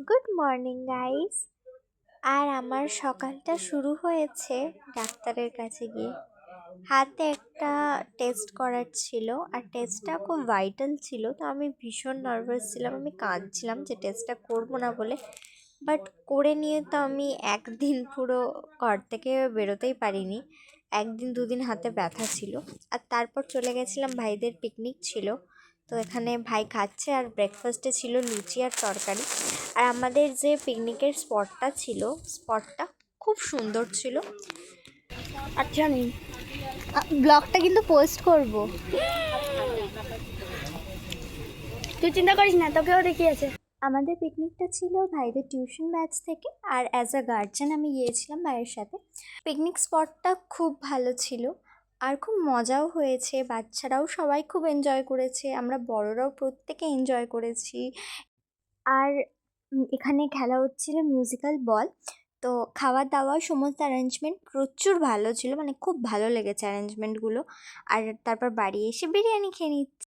Good morning guys. আর আমার সকালটা শুরু হয়েছে ডাক্তারের কাছে গিয়ে। হাতে একটা টেস্ট করার ছিল, আর টেস্টটা খুব ভাইটাল ছিল, তো আমি ভীষণ নার্ভাস ছিলাম। আমি কাঁদছিলাম যে টেস্টটা করবো না বলে। বাট করে নিয়ে তো আমি একদিন পুরো ঘর থেকে বেরোতেই পারিনি। একদিন দুদিন হাতে ব্যথা ছিল। আর তারপর চলে গেছিলাম, ভাইদের পিকনিক ছিল, তো এখানে ভাই খাচ্ছে। আর ব্রেকফাস্টে ছিল লুচি আর তরকারি। আর আমাদের যে পিকনিকের স্পটটা খুব সুন্দর ছিল। আচ্ছা নেই, ব্লগটা কিন্তু পোস্ট করব। তুই চিন্তা করিস না, তোকেও দেখিয়েছে। আমাদের পিকনিকটা ছিল ভাইদের টিউশন ব্যাচ থেকে, আর অ্যাজ আ গার্জেন আমি গিয়েছিলাম ভাইয়ের সাথে। পিকনিক স্পটটা খুব ভালো ছিল, আর খুব মজাও হয়েছে। বাচ্চারাও সবাই খুব এনজয় করেছে, আমরা বড়রাও প্রত্যেকে এনজয় করেছি। আর এখানে খেলা হচ্ছিল মিউজিক্যাল বল। তো খাওয়া দাওয়া সমস্ত অ্যারেঞ্জমেন্ট প্রচুর ভালো ছিল, মানে খুব ভালো লেগেছে অ্যারেঞ্জমেন্টগুলো। আর তারপর বাড়ি এসে বিরিয়ানি খেয়ে নিচ্ছি।